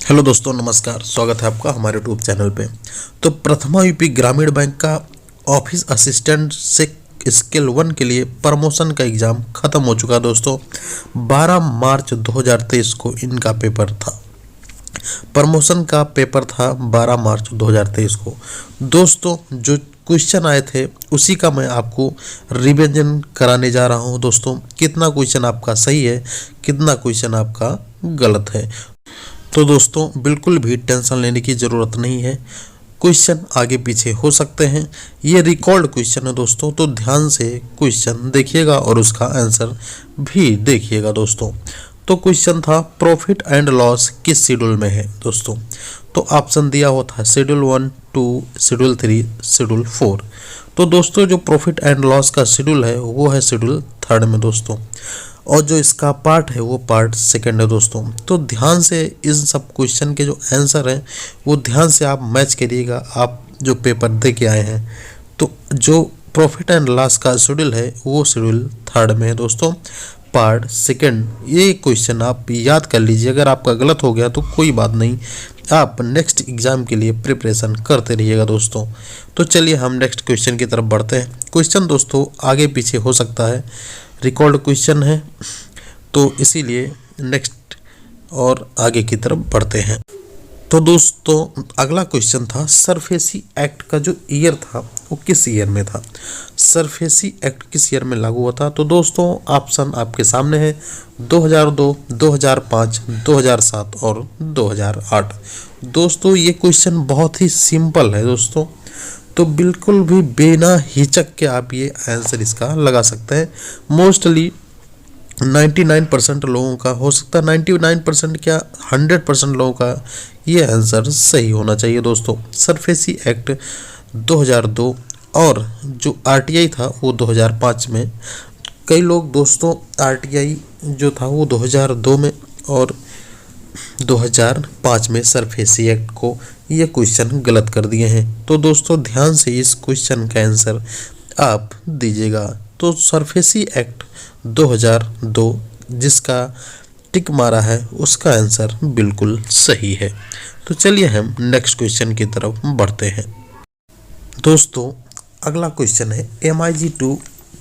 Hello दोस्तों, नमस्कार। स्वागत है आपका हमारे यूट्यूब चैनल पे। तो प्रथमा यूपी ग्रामीण बैंक का ऑफिस असिस्टेंट से स्केल 1 के लिए प्रमोशन का एग्ज़ाम ख़त्म हो चुका है दोस्तों। 12 मार्च 2023 को इनका पेपर था। प्रमोशन का पेपर था 12 मार्च 2023 को। दोस्तों, जो क्वेश्चन आए थे उसी का मैं आपको रिवीजन कराने जा रहा हूं। दोस्तों, कितना क्वेश्चन आपका सही है, कितना क्वेश्चन आपका गलत है। तो दोस्तों, बिल्कुल भी टेंशन लेने की ज़रूरत नहीं है। क्वेश्चन आगे पीछे हो सकते हैं। ये रिकॉर्ड क्वेश्चन है दोस्तों, तो ध्यान से क्वेश्चन देखिएगा और उसका आंसर भी देखिएगा दोस्तों। तो क्वेश्चन था प्रॉफिट एंड लॉस किस शेड्यूल में है दोस्तों। तो ऑप्शन दिया हुआ था शेड्यूल 1, 2, शेड्यूल 3, शेड्यूल 4। तो दोस्तों, जो प्रॉफिट एंड लॉस का शेड्यूल है वो है शेड्यूल 3 में दोस्तों, और जो इसका पार्ट है वो पार्ट 2 है दोस्तों। तो ध्यान से इन सब क्वेश्चन के जो आंसर हैं वो ध्यान से आप मैच करिएगा। आप जो पेपर दे के आए हैं, तो जो प्रॉफिट एंड लॉस का शेड्यूल है वो शेड्यूल 3 में है दोस्तों, पार्ट 2। ये क्वेश्चन आप याद कर लीजिए। अगर आपका गलत हो गया तो कोई बात नहीं, आप नेक्स्ट एग्ज़ाम के लिए प्रिपरेशन करते रहिएगा दोस्तों। तो चलिए हम नेक्स्ट क्वेश्चन की तरफ बढ़ते हैं। क्वेश्चन दोस्तों आगे पीछे हो सकता है, रिकॉर्ड क्वेश्चन है, तो इसीलिए नेक्स्ट और आगे की तरफ बढ़ते हैं। तो दोस्तों, अगला क्वेश्चन था सरफेसी एक्ट का जो ईयर था वो किस ईयर में था। सरफेसी एक्ट किस ईयर में लागू हुआ था। तो दोस्तों, ऑप्शन आपके सामने है 2002, 2005, 2007 और 2008। दोस्तों, ये क्वेश्चन बहुत ही सिंपल है दोस्तों, तो बिल्कुल भी बिना हिचक के आप ये आंसर इसका लगा सकते हैं। मोस्टली 99% लोगों का हो सकता है, 99% क्या 100% लोगों का ये आंसर सही होना चाहिए दोस्तों। सरफेसी एक्ट 2002 और जो आरटीआई था वो 2005 में। कई लोग दोस्तों आरटीआई जो था वो 2002 में और 2005 में सरफेसी एक्ट को ये क्वेश्चन गलत कर दिए हैं। तो दोस्तों, ध्यान से इस क्वेश्चन का आंसर आप दीजिएगा। तो सरफेसी एक्ट 2002 जिसका टिक मारा है उसका आंसर बिल्कुल सही है। तो चलिए हम नेक्स्ट क्वेश्चन की तरफ बढ़ते हैं। दोस्तों, अगला क्वेश्चन है MIG2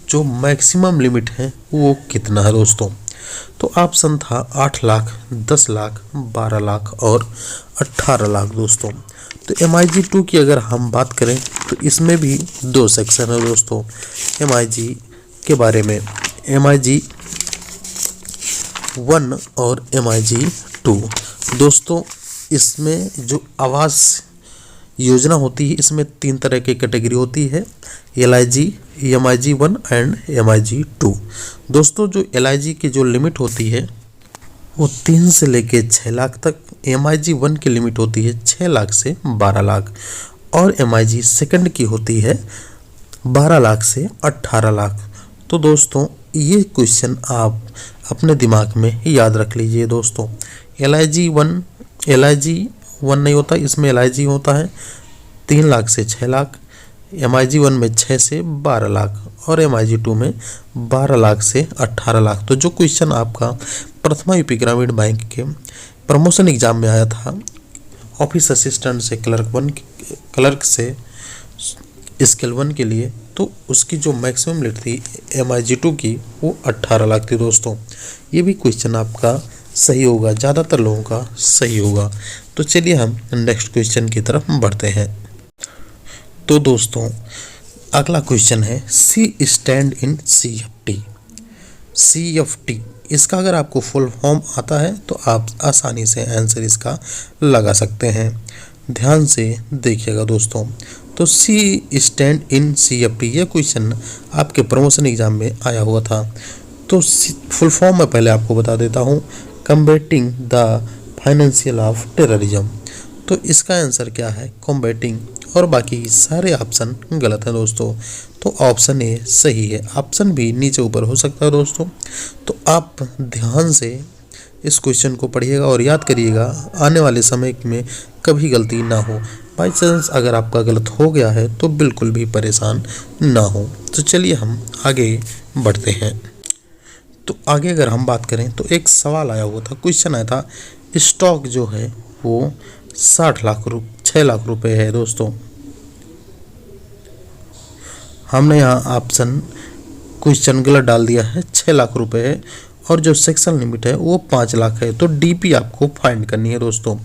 जो मैक्सिमम लिमिट है वो कितना है दोस्तों। तो ऑप्शन था 8 लाख, 10 लाख, 12 लाख और 18 लाख दोस्तों। तो MIG2 की अगर हम बात करें तो इसमें भी 2 सेक्शन है दोस्तों। MIG के बारे में MIG1 और MIG2 दोस्तों, इसमें जो आवास योजना होती है इसमें 3 तरह की कैटेगरी होती है, LIG, MIG1 एंड MIG2। दोस्तों, जो LIG की जो लिमिट होती है वो 3 से लेके 6 लाख तक, MIG1 की लिमिट होती है 6 लाख से 12 लाख और MIG2 की होती है 12 लाख से 18 लाख। तो दोस्तों, ये क्वेश्चन आप अपने दिमाग में याद रख लीजिए दोस्तों। LIG1 नहीं होता, इसमें LIG होता है 3 लाख से 6 लाख, MIG1 में 6 से 12 लाख और MIG2 में 12 लाख से 18 लाख। तो जो क्वेश्चन आपका प्रथमा यूपी ग्रामीण बैंक के प्रमोशन एग्जाम में आया था ऑफिस असिस्टेंट से क्लर्क से स्केल 1 के लिए, तो उसकी जो मैक्सिमम लिमिट थी MIG2 की वो 18 लाख थी दोस्तों। ये भी क्वेश्चन आपका सही होगा, ज़्यादातर लोगों का सही होगा। तो चलिए हम नेक्स्ट क्वेश्चन की तरफ बढ़ते हैं। तो दोस्तों, अगला क्वेश्चन है सी स्टैंड इन CFT। इसका अगर आपको फुल फॉर्म आता है तो आप आसानी से आंसर इसका लगा सकते हैं। ध्यान से देखिएगा दोस्तों। तो सी स्टैंड इन CFT ये क्वेश्चन आपके प्रमोशन एग्जाम में आया हुआ था। तो फुल फॉर्म मैं पहले आपको बता देता हूँ, कम्बेटिंग द फाइनेंशियल ऑफ टेररिज्म। तो इसका आंसर क्या है, कॉम्बैटिंग, और बाकी सारे ऑप्शन गलत हैं दोस्तों। तो ऑप्शन ए सही है, ऑप्शन बी नीचे ऊपर हो सकता है दोस्तों। तो आप ध्यान से इस क्वेश्चन को पढ़िएगा और याद करिएगा, आने वाले समय में कभी गलती ना हो। बाई चांस अगर आपका गलत हो गया है तो बिल्कुल भी परेशान ना हो। तो चलिए हम आगे बढ़ते हैं। तो आगे अगर हम बात करें तो एक सवाल आया हुआ था, क्वेश्चन आया था स्टॉक जो है वो 6 लाख रुपए है दोस्तों। हमने यहाँ ऑप्शन क्वेश्चन गलत डाल दिया है, 6 लाख रुपए है और जो सेक्शन लिमिट है वो 5 लाख है। तो डीपी आपको फाइंड करनी है दोस्तों।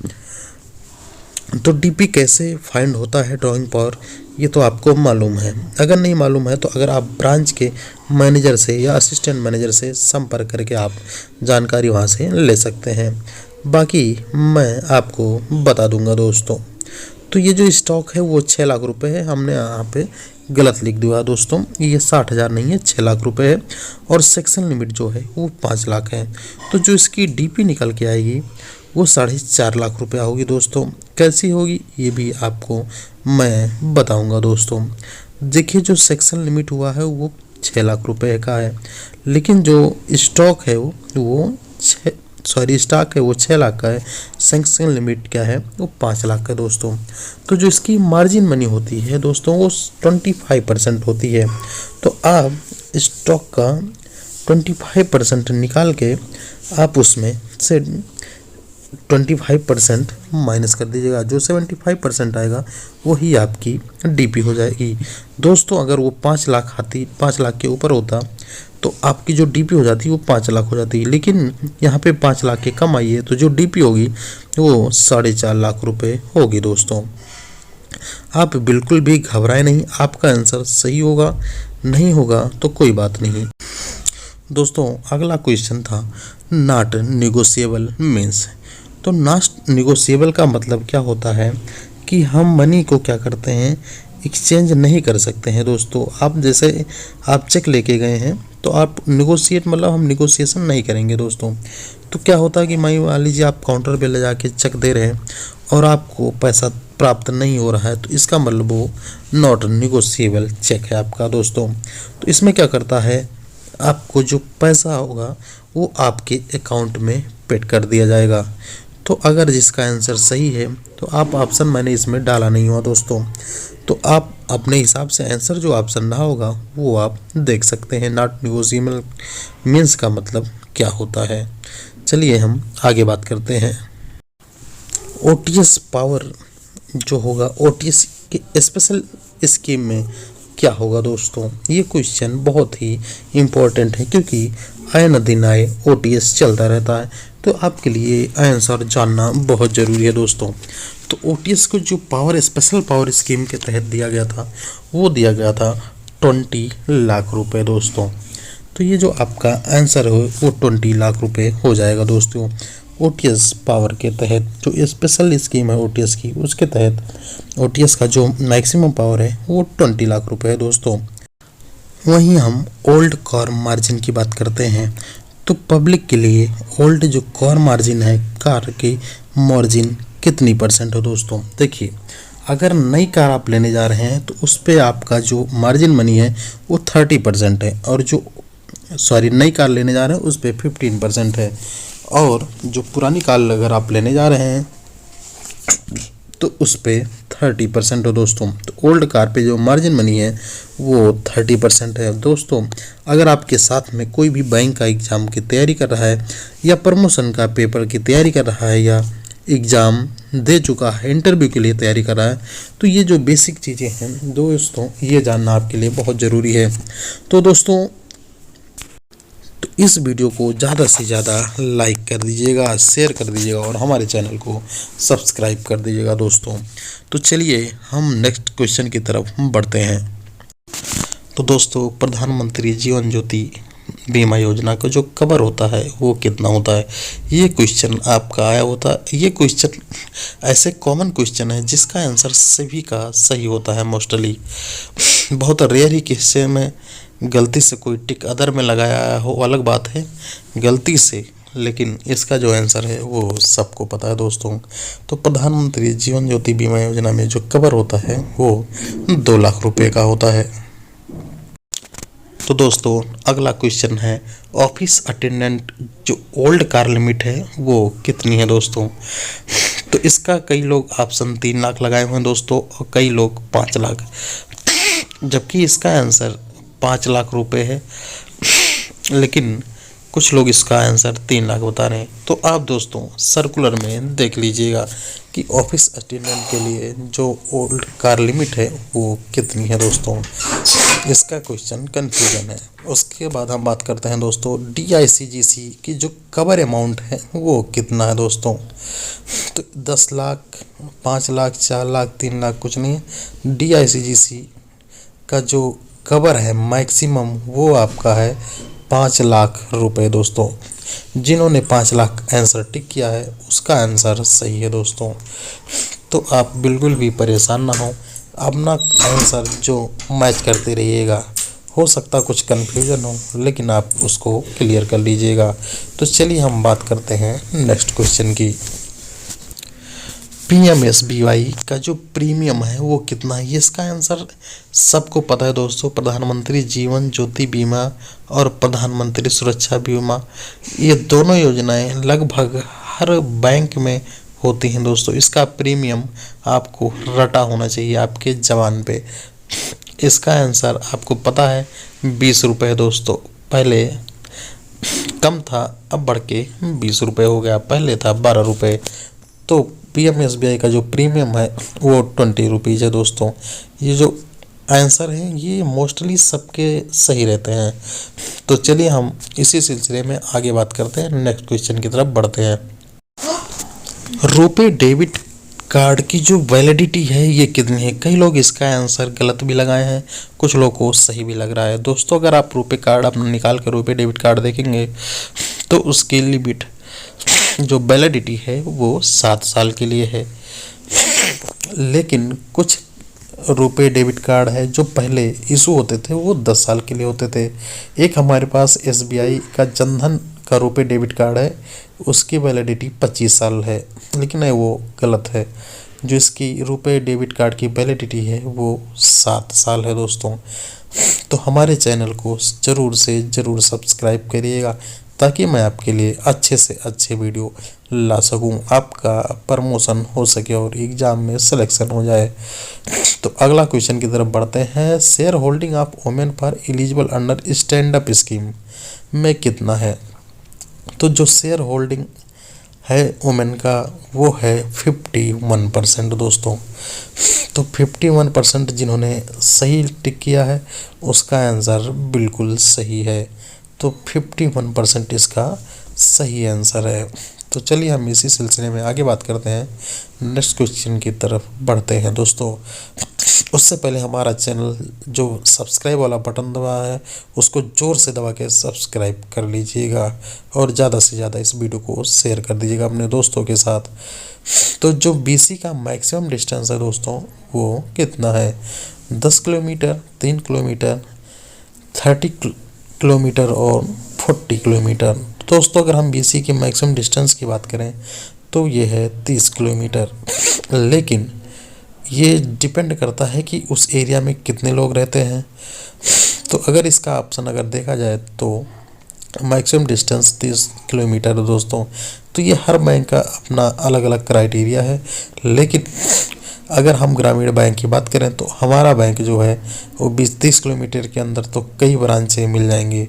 तो डीपी कैसे फाइंड होता है ड्राइंग पावर, ये तो आपको मालूम है। अगर नहीं मालूम है तो अगर आप ब्रांच के मैनेजर से या असिस्टेंट मैनेजर से संपर्क करके आप जानकारी वहाँ से ले सकते हैं। बाकी मैं आपको बता दूंगा दोस्तों। तो ये जो स्टॉक है वो 6 लाख रुपए है, हमने यहाँ पे गलत लिख दिया दोस्तों। ये 60,000 नहीं है, 6 लाख रुपए है और सेक्शन लिमिट जो है वो 5 लाख है। तो जो इसकी डीपी निकल के आएगी वो 4.5 लाख रुपया होगी दोस्तों। कैसी होगी ये भी आपको मैं बताऊंगा दोस्तों। देखिए जो सेक्शन लिमिट हुआ है वो 6 लाख रुपए का है, लेकिन जो स्टॉक है वो स्टॉक है वो 6 लाख का है। सेक्शन लिमिट क्या है वो 5 लाख का दोस्तों। तो जो इसकी मार्जिन मनी होती है दोस्तों वो 25% होती है। तो आप स्टॉक का 25% निकाल के आप उसमें से 25% माइनस कर दीजिएगा। जो 75% आएगा वही आपकी डीपी हो जाएगी दोस्तों। अगर वो 5 लाख के ऊपर होता तो आपकी जो डीपी हो जाती वो 5 लाख हो जाती, लेकिन यहाँ पे 5 लाख के कम आई है तो जो डीपी होगी वो 4.5 लाख रुपए होगी दोस्तों। आप बिल्कुल भी घबराए नहीं, आपका आंसर सही होगा, नहीं होगा तो कोई बात नहीं दोस्तों। अगला क्वेश्चन था नॉट निगोशिएबल मीन्स। तो नॉट निगोशिएबल का मतलब क्या होता है कि हम मनी को क्या करते हैं, एक्सचेंज नहीं कर सकते हैं दोस्तों। आप जैसे आप चेक लेके गए हैं तो आप निगोशिएट मतलब हम निगोशिएशन नहीं करेंगे दोस्तों। तो क्या होता है कि मान लीजिए आप काउंटर पे ले जाके चेक दे रहे हैं और आपको पैसा प्राप्त नहीं हो रहा है, तो इसका मतलब वो नॉट निगोशिएबल चेक है आपका दोस्तों। तो इसमें क्या करता है, आपको जो पैसा होगा वो आपके अकाउंट में पेड कर दिया जाएगा। तो अगर जिसका आंसर सही है तो आप ऑप्शन मैंने इसमें डाला नहीं हुआ दोस्तों, तो आप अपने हिसाब से आंसर जो ऑप्शन रहा होगा वो आप देख सकते हैं। नॉट निगोशिएबल मीन्स का मतलब क्या होता है। चलिए हम आगे बात करते हैं। ओटीएस पावर जो होगा, ओटीएस के स्पेशल स्कीम में क्या होगा दोस्तों, ये क्वेश्चन बहुत ही इम्पोर्टेंट है क्योंकि आए न दिन आए ओटीएस चलता रहता है। तो आपके लिए आंसर जानना बहुत ज़रूरी है दोस्तों। तो ओटीएस को जो पावर स्पेशल पावर स्कीम के तहत दिया गया था वो दिया गया था 20 लाख रुपए दोस्तों। तो ये जो आपका आंसर हो वो 20 लाख रुपए हो जाएगा दोस्तों। ओटीएस पावर के तहत जो स्पेशल स्कीम है ओटीएस की, उसके तहत ओटीएस का जो मैक्सिमम पावर है वो 20 लाख रुपए है दोस्तों। वहीं हम ओल्ड कॉर मार्जिन की बात करते हैं। तो पब्लिक के लिए ओल्ड जो कॉर मार्जिन है, कार की मार्जिन कितनी परसेंट है दोस्तों। देखिए अगर नई कार आप लेने जा रहे हैं तो उस पर आपका जो मार्जिन मनी है वो 30% है, और जो नई कार लेने जा रहे हैं उस पर 15% है, और जो पुरानी कार अगर आप लेने जा रहे हैं तो उस पर 30% है दोस्तों। तो ओल्ड कार पे जो मार्जिन मनी है वो 30% है दोस्तों। अगर आपके साथ में कोई भी बैंक का एग्ज़ाम की तैयारी कर रहा है या प्रमोशन का पेपर की तैयारी कर रहा है या एग्ज़ाम दे चुका है, इंटरव्यू के लिए तैयारी कर रहा है, तो ये जो बेसिक चीज़ें हैं दोस्तों ये जानना आपके लिए बहुत ज़रूरी है। तो दोस्तों तो इस वीडियो को ज़्यादा से ज़्यादा लाइक कर दीजिएगा, शेयर कर दीजिएगा और हमारे चैनल को सब्सक्राइब कर दीजिएगा दोस्तों। तो चलिए हम नेक्स्ट क्वेश्चन की तरफ बढ़ते हैं। तो दोस्तों प्रधानमंत्री जीवन ज्योति बीमा योजना का जो कवर होता है वो कितना होता है, ये क्वेश्चन आपका आया होता है। ये क्वेश्चन ऐसे कॉमन क्वेश्चन है जिसका आंसर सभी का सही होता है मोस्टली। बहुत रेयर ही किस्से में गलती से कोई टिक अदर में लगाया हो, अलग बात है गलती से, लेकिन इसका जो आंसर है वो सबको पता है दोस्तों। तो प्रधानमंत्री जीवन ज्योति बीमा योजना में जो कवर होता है वो 2 लाख रुपए का होता है। तो दोस्तों अगला क्वेश्चन है ऑफिस अटेंडेंट जो ओल्ड कार लिमिट है वो कितनी है दोस्तों। तो इसका कई लोग ऑप्शन 3 लाख लगाए हुए हैं दोस्तों और कई लोग 5 लाख, जबकि इसका आंसर 5 लाख रुपए है। लेकिन कुछ लोग इसका आंसर 3 लाख बता रहे हैं। तो आप दोस्तों सर्कुलर में देख लीजिएगा कि ऑफिस अटेंडेंट के लिए जो ओल्ड कार लिमिट है वो कितनी है दोस्तों। इसका क्वेश्चन कन्फ्यूजन है। उसके बाद हम बात करते हैं दोस्तों DICGC की जो कवर अमाउंट है वो कितना है दोस्तों। तो 10 लाख, 5 लाख, 4 लाख, 3 लाख कुछ नहीं है। DICGC का जो कवर है मैक्सिमम वो आपका है 5 लाख रुपए दोस्तों। जिन्होंने 5 लाख आंसर टिक किया है उसका आंसर सही है दोस्तों। तो आप बिल्कुल भी परेशान ना हो, अपना आंसर जो मैच करते रहिएगा। हो सकता कुछ कन्फ्यूजन हो लेकिन आप उसको क्लियर कर लीजिएगा। तो चलिए हम बात करते हैं नेक्स्ट क्वेश्चन की। PMSBY का जो प्रीमियम है वो कितना है, ये इसका आंसर सबको पता है दोस्तों। प्रधानमंत्री जीवन ज्योति बीमा और प्रधानमंत्री सुरक्षा बीमा, ये दोनों योजनाएं लगभग हर बैंक में होती हैं दोस्तों। इसका प्रीमियम आपको रटा होना चाहिए आपके जवान पे। इसका आंसर आपको पता है 20 रुपये दोस्तों। पहले कम था अब बढ़ के 20 रुपये हो गया, पहले था 12 रुपये। तो PMSBY का जो प्रीमियम है वो 20 रुपीज़ है दोस्तों। ये जो आंसर है ये मोस्टली सबके सही रहते हैं। तो चलिए हम इसी सिलसिले में आगे बात करते हैं, नेक्स्ट क्वेश्चन की तरफ बढ़ते हैं। रुपे डेबिट कार्ड की जो वैलिडिटी है ये कितनी है। कई लोग इसका आंसर गलत भी लगाए हैं, कुछ लोगों को सही भी लग रहा है दोस्तों। अगर आप रुपे कार्ड अपना निकाल कर रुपे डेबिट कार्ड देखेंगे तो उसकी लिमिट जो वैलिडिटी है वो 7 साल के लिए है। लेकिन कुछ रुपे डेबिट कार्ड है जो पहले इशू होते थे वो 10 साल के लिए होते थे। एक हमारे पास SBI का जनधन का रुपे डेबिट कार्ड है, उसकी वैलिडिटी 25 साल है, लेकिन वो गलत है। जो इसकी रुपे डेबिट कार्ड की वैलिडिटी है वो 7 साल है दोस्तों। तो हमारे चैनल को ज़रूर से ज़रूर सब्सक्राइब करिएगा ताकि मैं आपके लिए अच्छे से अच्छे वीडियो ला सकूं, आपका प्रमोशन हो सके और एग्ज़ाम में सिलेक्शन हो जाए। तो अगला क्वेश्चन की तरफ बढ़ते हैं। Share holding of women for eligible under stand up scheme में कितना है। तो जो शेयर होल्डिंग है वोमेन का वो है 51% दोस्तों। तो 51% जिन्होंने सही टिक किया है उसका आंसर बिल्कुल सही है। तो 51% इसका सही आंसर है। तो चलिए हम इसी सिलसिले में आगे बात करते हैं, नेक्स्ट क्वेश्चन की तरफ बढ़ते हैं दोस्तों। उससे पहले हमारा चैनल जो सब्सक्राइब वाला बटन दबा है उसको ज़ोर से दबा के सब्सक्राइब कर लीजिएगा और ज़्यादा से ज़्यादा इस वीडियो को शेयर कर दीजिएगा अपने दोस्तों के साथ। तो जो BC का मैक्सिमम डिस्टेंस है दोस्तों वो कितना है। 10 किलोमीटर, 3 किलोमीटर, 30 किलोमीटर और 40 किलोमीटर। दोस्तों अगर हम BC के मैक्सिमम डिस्टेंस की बात करें तो ये है 30 किलोमीटर। लेकिन ये डिपेंड करता है कि उस एरिया में कितने लोग रहते हैं। तो अगर इसका ऑप्शन अगर देखा जाए तो मैक्सिमम डिस्टेंस 30 किलोमीटर है दोस्तों। तो ये हर बैंक का अपना अलग अलग क्राइटेरिया है। लेकिन अगर हम ग्रामीण बैंक की बात करें तो हमारा बैंक जो है वो 20-30 किलोमीटर के अंदर तो कई ब्रांचें मिल जाएंगी।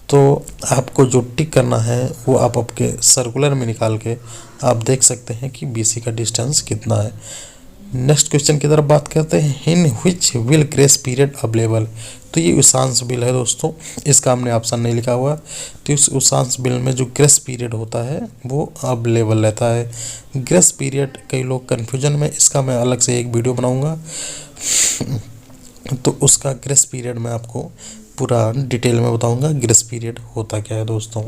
तो आपको जो टिक करना है वो आप आपके सर्कुलर में निकाल के आप देख सकते हैं कि BC का डिस्टेंस कितना है। नेक्स्ट क्वेश्चन की तरफ बात करते हैं। In which will grace period available. तो ये उसांस बिल है दोस्तों, इसका हमने ऑप्शन नहीं लिखा हुआ। तो इस उसांस बिल में जो ग्रेस पीरियड होता है वो अवेलेबल रहता है। ग्रेस पीरियड कई लोग कन्फ्यूजन में, इसका मैं अलग से एक वीडियो बनाऊंगा तो उसका ग्रेस पीरियड मैं आपको पूरा डिटेल में बताऊंगा ग्रेस पीरियड होता क्या है दोस्तों।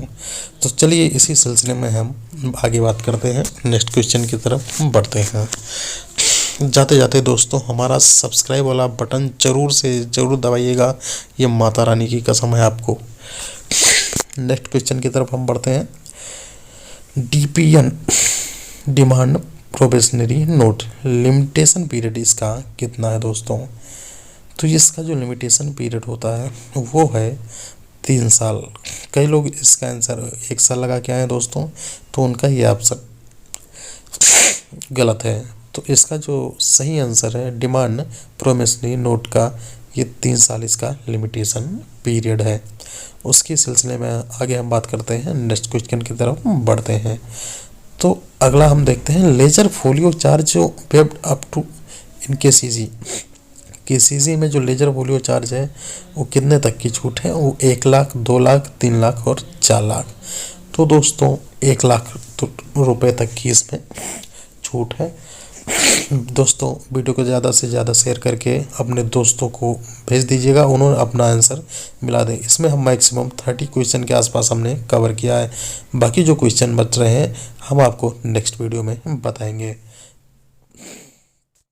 तो चलिए इसी सिलसिले में हम आगे बात करते हैं, नेक्स्ट क्वेश्चन की तरफ बढ़ते हैं। जाते जाते दोस्तों हमारा सब्सक्राइब वाला बटन ज़रूर से ज़रूर दबाइएगा, ये माता रानी की कसम है आपको। नेक्स्ट क्वेश्चन की तरफ हम बढ़ते हैं। DPN demand probationary note limitation period इसका कितना है दोस्तों। तो इसका जो लिमिटेशन पीरियड होता है वो है 3 साल। कई लोग इसका आंसर 1 साल लगा के आए दोस्तों, तो उनका ये ऑप्शन गलत है। तो इसका जो सही आंसर है डिमांड प्रोमिसरी नोट का ये 3 साल इसका लिमिटेशन पीरियड है। उसके सिलसिले में आगे हम बात करते हैं, नेक्स्ट क्वेश्चन की तरफ बढ़ते हैं। तो अगला हम देखते हैं लेजर फोलियो चार्ज जो वेब्ड अप टू इन केसीजी में जो लेजर फोलियो चार्ज है वो कितने तक की छूट है? वो 1 लाख, 2 लाख, 3 लाख और 4 लाख। तो दोस्तों 1 लाख रुपए तक की इसमें छूट है। दोस्तों वीडियो को ज़्यादा से ज़्यादा शेयर करके अपने दोस्तों को भेज दीजिएगा, उन्होंने अपना आंसर मिला दें। इसमें हम मैक्सिमम 30 क्वेश्चन के आसपास हमने कवर किया है। बाकी जो क्वेश्चन बच रहे हैं हम आपको नेक्स्ट वीडियो में बताएंगे।